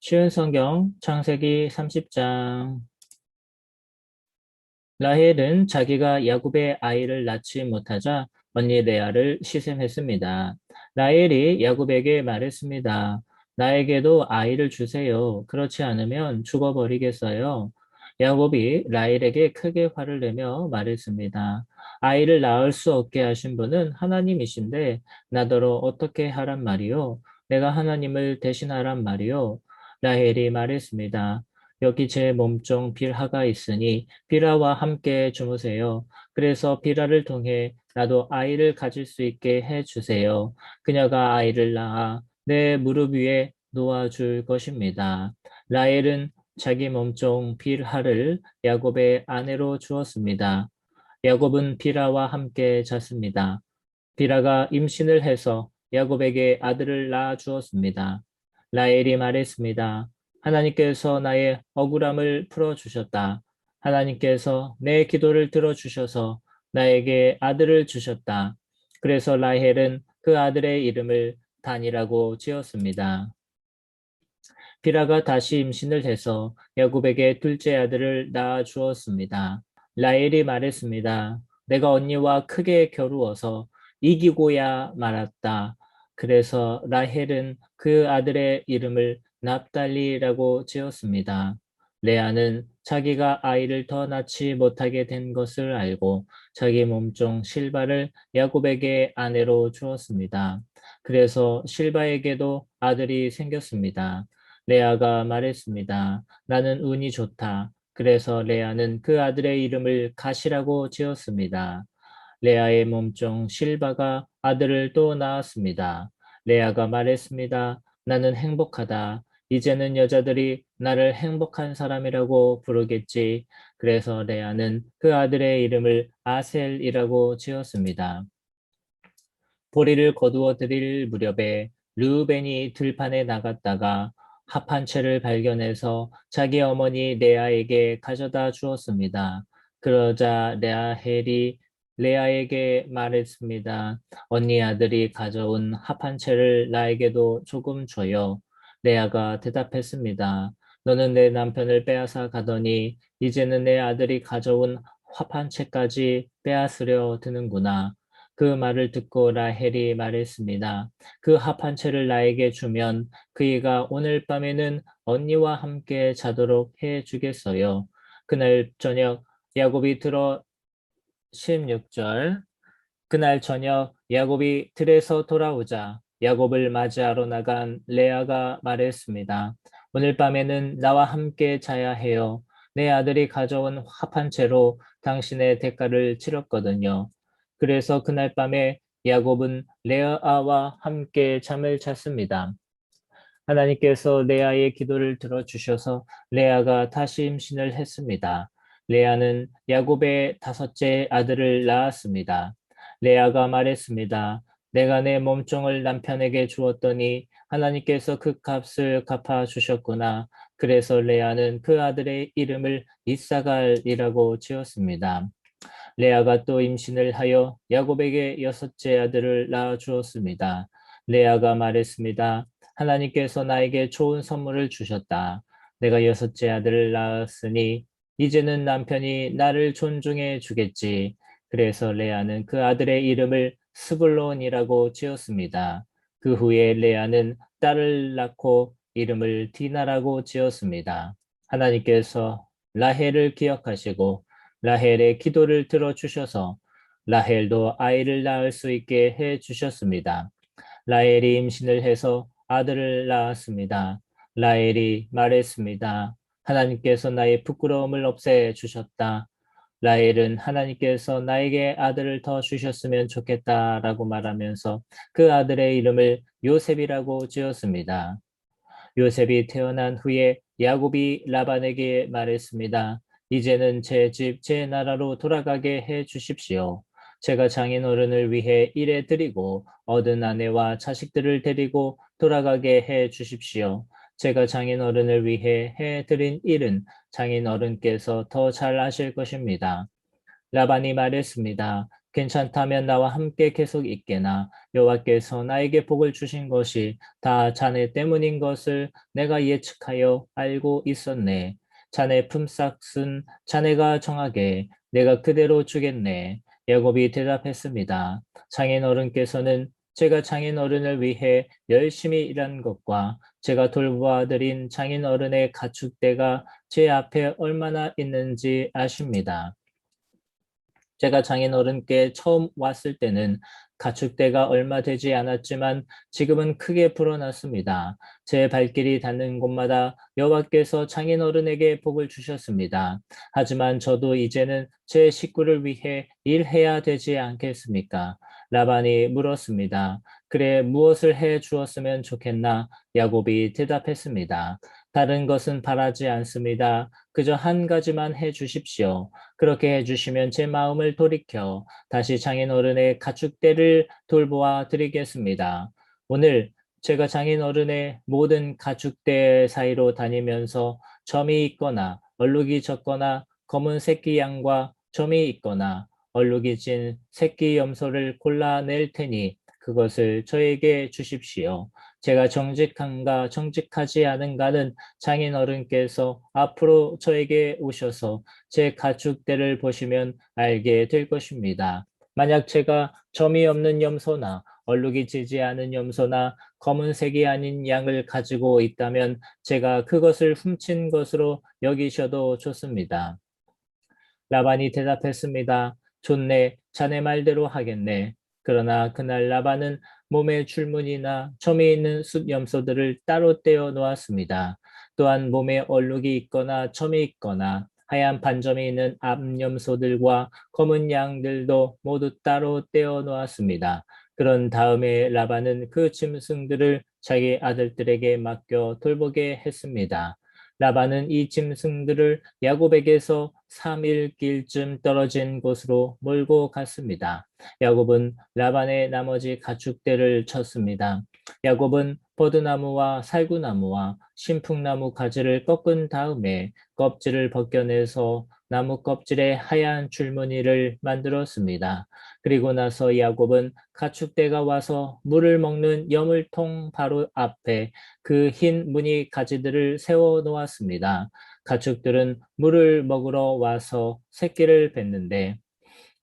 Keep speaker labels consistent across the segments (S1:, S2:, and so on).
S1: 쉬운 성경 창세기 30장. 라헬은 자기가 야곱의 아이를 낳지 못하자 언니 레아를 시샘했습니다. 라헬이 야곱에게 말했습니다. 나에게도 아이를 주세요. 그렇지 않으면 죽어버리겠어요. 야곱이 라헬에게 크게 화를 내며 말했습니다. 아이를 낳을 수 없게 하신 분은 하나님이신데 나더러 어떻게 하란 말이요? 내가 하나님을 대신하란 말이요? 라헬이 말했습니다. 여기 제 몸종 빌하가 있으니 비라와 함께 주무세요. 그래서 비라를 통해 나도 아이를 가질 수 있게 해 주세요. 그녀가 아이를 낳아 내 무릎 위에 놓아줄 것입니다. 라헬은 자기 몸종 빌하를 야곱의 아내로 주었습니다. 야곱은 비라와 함께 잤습니다. 비라가 임신을 해서 야곱에게 아들을 낳아 주었습니다. 라헬이 말했습니다. 하나님께서 나의 억울함을 풀어주셨다. 하나님께서 내 기도를 들어주셔서 나에게 아들을 주셨다. 그래서 라헬은 그 아들의 이름을 단이라고 지었습니다. 비라가 다시 임신을 해서 야곱에게 둘째 아들을 낳아 주었습니다. 라헬이 말했습니다. 내가 언니와 크게 겨루어서 이기고야 말았다. 그래서 라헬은 그 아들의 이름을 납달리라고 지었습니다. 레아는 자기가 아이를 더 낳지 못하게 된 것을 알고 자기 몸종 실바를 야곱에게 아내로 주었습니다. 그래서 실바에게도 아들이 생겼습니다. 레아가 말했습니다. 나는 운이 좋다. 그래서 레아는 그 아들의 이름을 가시라고 지었습니다. 레아의 몸종 실바가 아들을 또 낳았습니다. 레아가 말했습니다. 나는 행복하다. 이제는 여자들이 나를 행복한 사람이라고 부르겠지. 그래서 레아는 그 아들의 이름을 아셀이라고 지었습니다. 보리를 거두어 드릴 무렵에 르우벤이 들판에 나갔다가 합한 채를 발견해서 자기 어머니 레아에게 가져다 주었습니다. 그러자 레아헬이 레아에게 말했습니다. 언니 아들이 가져온 합한 채를 나에게도 조금 줘요. 레아가 대답했습니다. 너는 내 남편을 빼앗아 가더니 이제는 내 아들이 가져온 합한 채까지 빼앗으려 드는구나. 그 말을 듣고 라헬이 말했습니다. 그 합한 채를 나에게 주면 그이가 오늘 밤에는 언니와 함께 자도록 해 주겠어요. 그날 저녁 야곱이 들어 16절. 그날 저녁 야곱이 들에서 돌아오자 야곱을 맞이하러 나간 레아가 말했습니다. 오늘 밤에는 나와 함께 자야 해요. 내 아들이 가져온 합한 채로 당신의 대가를 치렀거든요. 그래서 그날 밤에 야곱은 레아와 함께 잠을 잤습니다. 하나님께서 레아의 기도를 들어주셔서 레아가 다시 임신을 했습니다. 레아는 야곱의 다섯째 아들을 낳았습니다. 레아가 말했습니다. 내가 내 몸종을 남편에게 주었더니 하나님께서 그 값을 갚아 주셨구나. 그래서 레아는 그 아들의 이름을 이사갈이라고 지었습니다. 레아가 또 임신을 하여 야곱에게 여섯째 아들을 낳아 주었습니다. 레아가 말했습니다. 하나님께서 나에게 좋은 선물을 주셨다. 내가 여섯째 아들을 낳았으니 이제는 남편이 나를 존중해 주겠지. 그래서 레아는 그 아들의 이름을 스불론이라고 지었습니다. 그 후에 레아는 딸을 낳고 이름을 디나라고 지었습니다. 하나님께서 라헬을 기억하시고 라헬의 기도를 들어주셔서 라헬도 아이를 낳을 수 있게 해 주셨습니다. 라헬이 임신을 해서 아들을 낳았습니다. 라헬이 말했습니다. 하나님께서 나의 부끄러움을 없애 주셨다. 라헬은 하나님께서 나에게 아들을 더 주셨으면 좋겠다라고 말하면서 그 아들의 이름을 요셉이라고 지었습니다. 요셉이 태어난 후에 야곱이 라반에게 말했습니다. 이제는 제 집, 제 나라로 돌아가게 해 주십시오. 제가 장인어른을 위해 일해 드리고 얻은 아내와 자식들을 데리고 돌아가게 해 주십시오. 제가 장인어른을 위해 해 드린 일은 장인어른께서 더 잘 아실 것입니다. 라반이 말했습니다. 괜찮다면 나와 함께 계속 있게나. 여호와께서 나에게 복을 주신 것이 다 자네 때문인 것을 내가 예측하여 알고 있었네. 자네 품삯은 자네가 정하게 내가 그대로 주겠네. 야곱이 대답했습니다. 장인어른께서는 제가 장인어른을 위해 열심히 일한 것과 제가 돌보아드린 장인어른의 가축대가 제 앞에 얼마나 있는지 아십니다. 제가 장인어른께 처음 왔을 때는 가축대가 얼마 되지 않았지만 지금은 크게 불어났습니다. 제 발길이 닿는 곳마다 여호와께서 장인어른에게 복을 주셨습니다. 하지만 저도 이제는 제 식구를 위해 일해야 되지 않겠습니까? 라반이 물었습니다. 그래, 무엇을 해 주었으면 좋겠나? 야곱이 대답했습니다. 다른 것은 바라지 않습니다. 그저 한 가지만 해 주십시오. 그렇게 해주시면 제 마음을 돌이켜 다시 장인어른의 가축대를 돌보아 드리겠습니다. 오늘 제가 장인어른의 모든 가축대 사이로 다니면서 점이 있거나 얼룩이 졌거나 검은 새끼 양과 점이 있거나 얼룩이 진 새끼 염소를 골라낼 테니 그것을 저에게 주십시오. 제가 정직한가 정직하지 않은가는 장인어른께서 앞으로 저에게 오셔서 제 가축대를 보시면 알게 될 것입니다. 만약 제가 점이 없는 염소나 얼룩이 지지 않은 염소나 검은색이 아닌 양을 가지고 있다면 제가 그것을 훔친 것으로 여기셔도 좋습니다. 라반이 대답했습니다. 좋네, 자네 말대로 하겠네. 그러나 그날 라반은 몸에 줄무늬나 점이 있는 숫염소들을 따로 떼어 놓았습니다. 또한 몸에 얼룩이 있거나 점이 있거나 하얀 반점이 있는 암염소들과 검은 양들도 모두 따로 떼어 놓았습니다. 그런 다음에 라반은 그 짐승들을 자기 아들들에게 맡겨 돌보게 했습니다. 라반은 이 짐승들을 야곱에게서 3일 길쯤 떨어진 곳으로 몰고 갔습니다. 야곱은 라반의 나머지 가축대를 쳤습니다. 야곱은 버드나무와 살구나무와 신풍나무 가지를 꺾은 다음에 껍질을 벗겨내서 나무 껍질에 하얀 줄무늬를 만들었습니다. 그리고 나서 야곱은 가축대가 와서 물을 먹는 여물통 바로 앞에 그 흰 무늬 가지들을 세워 놓았습니다. 가축들은 물을 먹으러 와서 새끼를 뱉는데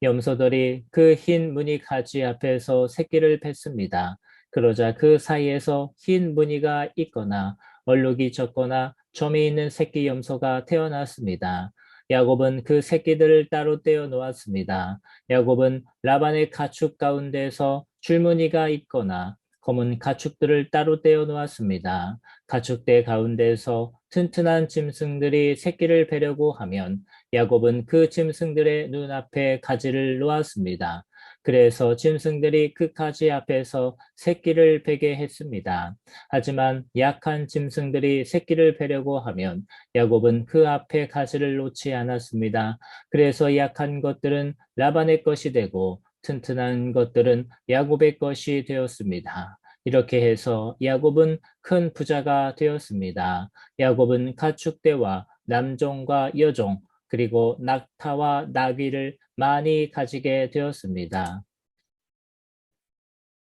S1: 염소들이 그 흰 무늬 가지 앞에서 새끼를 뱉습니다. 그러자 그 사이에서 흰 무늬가 있거나 얼룩이 졌거나 점이 있는 새끼 염소가 태어났습니다. 야곱은 그 새끼들을 따로 떼어 놓았습니다. 야곱은 라반의 가축 가운데서 줄무늬가 있거나 검은 가축들을 따로 떼어 놓았습니다. 가축대 가운데서 튼튼한 짐승들이 새끼를 베려고 하면 야곱은 그 짐승들의 눈앞에 가지를 놓았습니다. 그래서 짐승들이 그 가지 앞에서 새끼를 베게 했습니다. 하지만 약한 짐승들이 새끼를 베려고 하면 야곱은 그 앞에 가지를 놓지 않았습니다. 그래서 약한 것들은 라반의 것이 되고 튼튼한 것들은 야곱의 것이 되었습니다. 이렇게 해서 야곱은 큰 부자가 되었습니다. 야곱은 가축대와 남종과 여종, 그리고 낙타와 나귀를 많이 가지게 되었습니다.